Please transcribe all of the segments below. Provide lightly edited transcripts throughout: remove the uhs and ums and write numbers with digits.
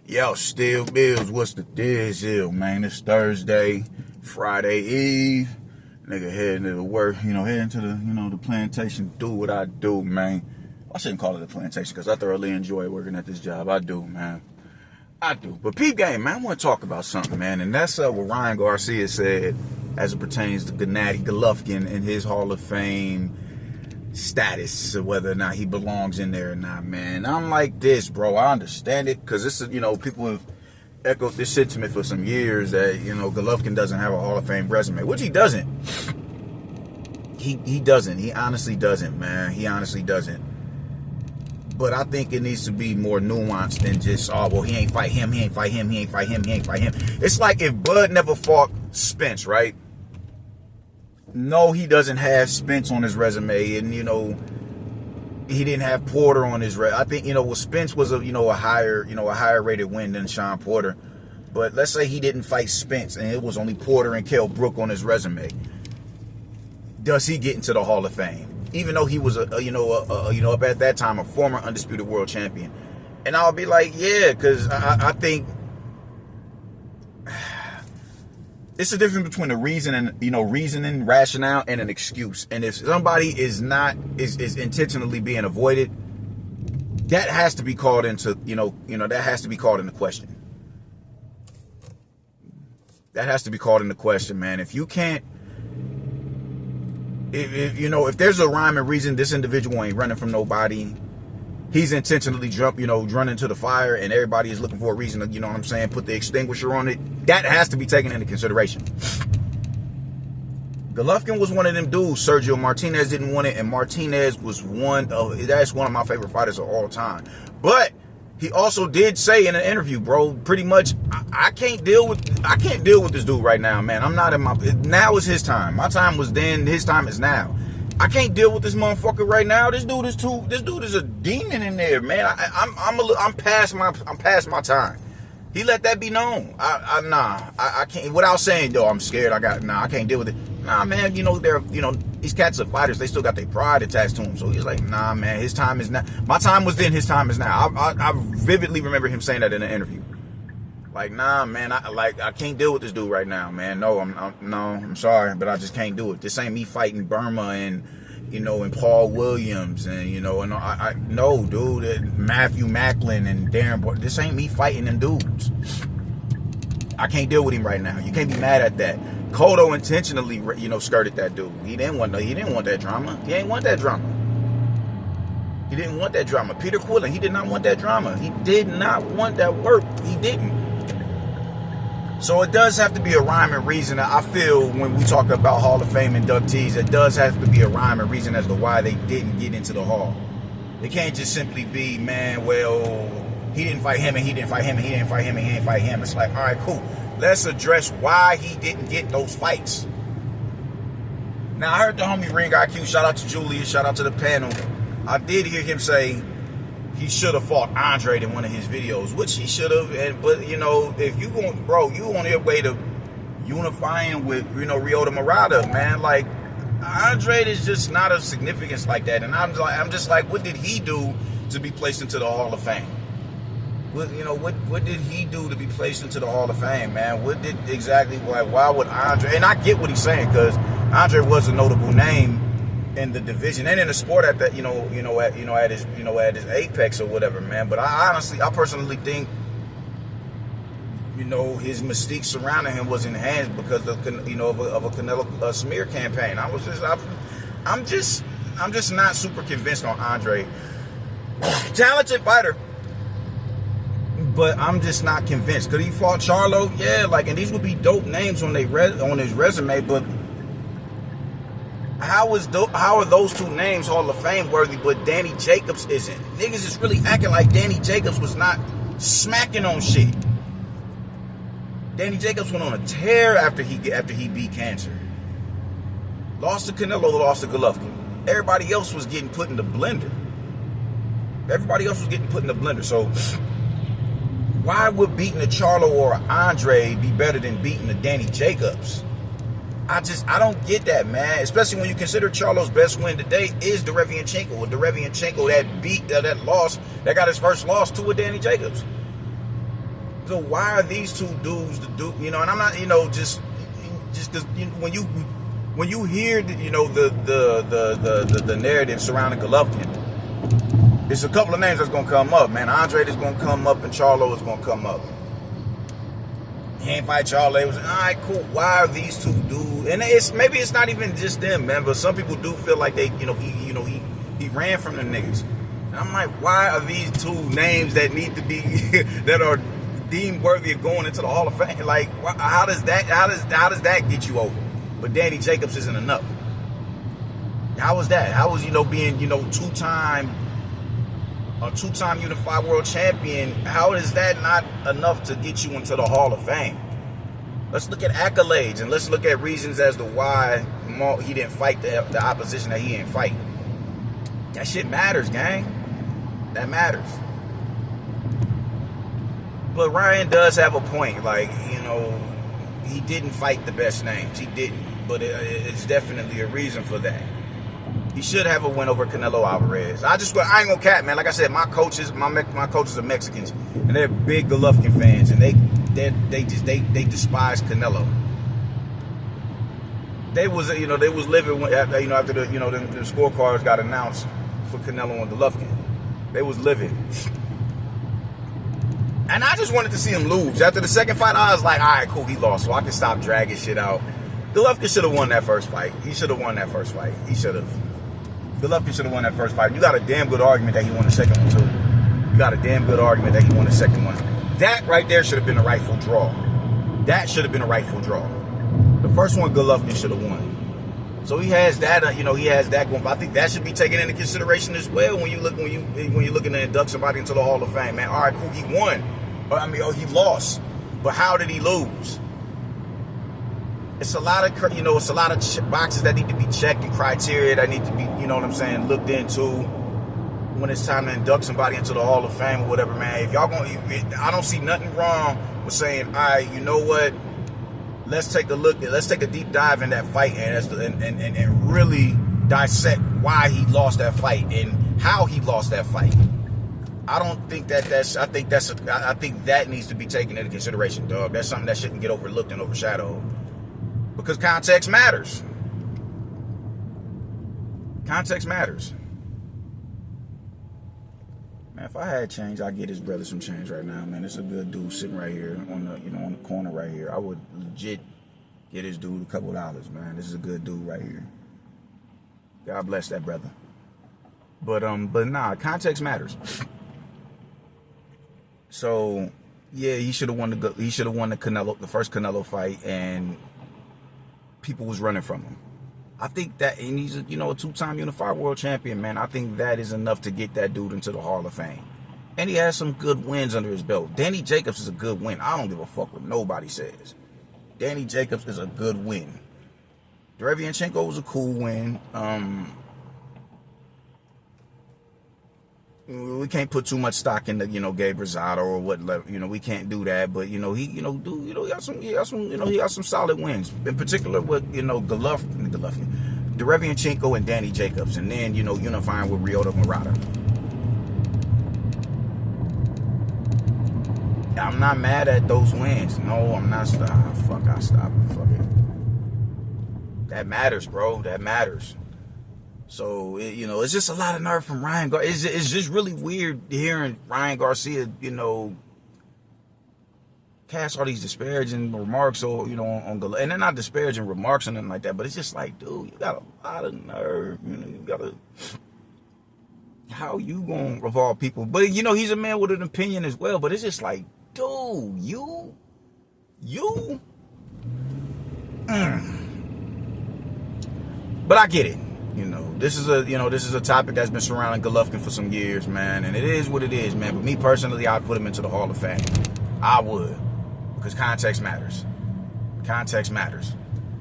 Yo, Still Bills, what's the deal, man? It's Thursday, Friday Eve. Nigga heading to the work, heading to the plantation, do what I do, man. I shouldn't call it a plantation because I thoroughly enjoy working at this job. I do, man. I do. But peep game, man, I want to talk about something, man. And that's what Ryan Garcia said as it pertains to Gennady Golovkin and his Hall of Fame status, whether or not he belongs in there or not, man. I'm like this, bro. I understand it because this is, people have echoed this sentiment for some years that, Golovkin doesn't have a Hall of Fame resume, which he doesn't. He doesn't. He honestly doesn't, man. He honestly doesn't. But I think it needs to be more nuanced than just, he ain't fight him, he ain't fight him, he ain't fight him, he ain't fight him. It's like if Bud never fought Spence, right? No, he doesn't have Spence on his resume, and he didn't have Porter on his resume. I think Spence was a higher rated win than Sean Porter, but let's say he didn't fight Spence and it was only Porter and Kell Brook on his resume. Does he get into the Hall of Fame? Even though he was up at that time a former undisputed world champion, and I'll be like, yeah, because I think. It's the difference between a reason and, reasoning, rationale, and an excuse. And if somebody is intentionally being avoided, that has to be called into, that has to be called into question. That has to be called into question, man. If you can't, if there's a rhyme and reason, this individual ain't running from nobody. He's intentionally run into the fire, and everybody is looking for a reason to, put the extinguisher on it. That has to be taken into consideration. Golovkin was one of them dudes. Sergio Martinez didn't want it, and Martinez was that's one of my favorite fighters of all time. But he also did say in an interview, bro, pretty much, I can't deal with this dude right now, man. I'm not now is his time. My time was then, his time is now. I can't deal with this motherfucker right now. This dude is a demon in there, man. I'm past my time. He let that be known. I can't. Without saying though, I'm scared. I can't deal with it. Nah, man. These cats are fighters. They still got their pride attached to them. So he's like, nah, man. His time is now. My time was then. His time is now. I vividly remember him saying that in an interview. Like, nah, man. I can't deal with this dude right now, man. No, I'm sorry, but I just can't do it. This ain't me fighting Burma and Paul Williams and no, dude, Matthew Macklin and Darren. This ain't me fighting them dudes. I can't deal with him right now. You can't be mad at that. Cotto intentionally, skirted that dude. He didn't want that drama. He ain't want that drama. He didn't want that drama. Peter Quillen, he did not want that drama. He did not want that work. He didn't. So it does have to be a rhyme and reason. I feel when we talk about Hall of Fame inductees, it does have to be a rhyme and reason as to why they didn't get into the Hall. It can't just simply be, man, well, he didn't fight him and he didn't fight him and he didn't fight him and he didn't fight him. It's like, all right, cool. Let's address why he didn't get those fights. Now, I heard the homie Ring IQ, shout out to Julius, shout out to the panel. I did hear him say he should have fought Andre in one of his videos, which he should have. But if you going, bro, you on your way to unifying with Ryota Murata, man. Like Andre is just not of significance like that. And I'm just like, what did he do to be placed into the Hall of Fame? What did he do to be placed into the Hall of Fame, man? What did exactly? Why would Andre? And I get what he's saying because Andre was a notable name in the division and in the sport at that, at his apex or whatever, man. But I personally think, his mystique surrounding him was enhanced because of a Canelo smear campaign. I'm just not super convinced on Andre. Talented fighter, but I'm just not convinced. Could he fought Charlo? Yeah, and these would be dope names on his resume, but how are those two names Hall of Fame worthy, but Danny Jacobs isn't? Niggas is really acting like Danny Jacobs was not smacking on shit. Danny Jacobs went on a tear after he beat cancer. Lost to Canelo, lost to Golovkin. Everybody else was getting put in the blender. So why would beating a Charlo or an Andre be better than beating a Danny Jacobs? I don't get that, man. Especially when you consider Charlo's best win today is So why are these two dudes the dude? You know, and I'm not, just because when you hear the narrative surrounding Golovkin, there's a couple of names that's gonna come up, man. Andre is gonna come up, and Charlo is gonna come up. He ain't fight Charlo. It was all right, cool. Why are these two dudes? And maybe it's not even just them, man. But some people do feel like he ran from the niggas. And I'm like, why are these two names that need to be that are deemed worthy of going into the Hall of Fame? Like, how does that get you over? But Danny Jacobs isn't enough. How was that? How was being a two-time unified world champion? How is that not enough to get you into the Hall of Fame? Let's look at accolades and let's look at reasons as to why he didn't fight the opposition that he didn't fight. That shit matters, gang. That matters. But Ryan does have a point. Like, he didn't fight the best names. He didn't. But it's definitely a reason for that. He should have a win over Canelo Alvarez. I ain't gonna cap, man. Like I said, my coaches are Mexicans, and they're big Golovkin fans, and they despise Canelo. They was living after the scorecards got announced for Canelo and Golovkin. They was living, and I just wanted to see him lose. After the second fight, I was like, all right, cool, he lost, so I can stop dragging shit out. Golovkin should have won that first fight. He should have won that first fight. He should have. Golovkin should have won that first fight. You got a damn good argument that he won the second one, too. You got a damn good argument that he won the second one. That right there should have been a rightful draw. That should have been a rightful draw. The first one, Golovkin should have won. So he has that, he has that going. I think that should be taken into consideration as well when you're looking to induct somebody into the Hall of Fame, man. All right, cool, he won. He lost. But how did he lose? It's a lot of boxes that need to be checked and criteria that need to be, looked into when it's time to induct somebody into the Hall of Fame or whatever, man. If y'all I don't see nothing wrong with saying, all right, you know what? Let's take a look. Let's take a deep dive in that fight and really dissect why he lost that fight and how he lost that fight. I don't think I think that needs to be taken into consideration, dog. That's something that shouldn't get overlooked and overshadowed. Because context matters. Context matters. Man, if I had change, I'd get his brother some change right now, man. It's a good dude sitting right here on the corner right here. I would legit get his dude a couple dollars, man. This is a good dude right here. God bless that brother. But nah, context matters. So yeah, he should have won the first Canelo fight, and people was running from him. I think that, and he's a two-time unified world champion, man. I think that is enough to get that dude into the Hall of Fame. And he has some good wins under his belt. Danny Jacobs is a good win. I don't give a fuck what nobody says. Danny Jacobs is a good win. Derevianchenko was a cool win. We can't put too much stock in the Gabe Rosado or what, we can't do that. But he got some solid wins, in particular with Golovkin, Derevianchenko and Danny Jacobs, and then unifying with Ryota Murata. I'm not mad at those wins. No, I'm not. Fuck it. That matters, bro. That matters. So, it's just a lot of nerve from Ryan Garcia. It's just really weird hearing Ryan Garcia, cast all these disparaging remarks on Golovkin. And they're not disparaging remarks or nothing like that, but it's just like, dude, you got a lot of nerve. You got to... How you going to revolve people? But, he's a man with an opinion as well, but it's just like, dude, you... But I get it. This is a topic that's been surrounding Golovkin for some years, man, and it is what it is, man. But me personally, I'd put him into the Hall of Fame. I would, because context matters. Context matters.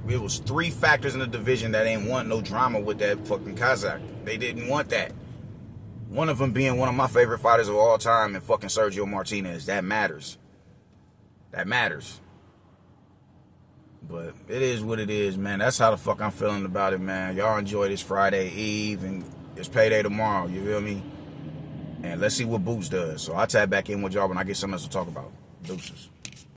It was 3 factors in the division that ain't want no drama with that fucking Kazakh. They didn't want that. One of them being one of my favorite fighters of all time, and fucking Sergio Martinez. That matters. That matters. But it is what it is, man. That's how the fuck I'm feeling about it, man. Y'all enjoy this Friday Eve, and it's payday tomorrow, you feel me? And let's see what Boots does. So I'll tap back in with y'all when I get something else to talk about. Deuces.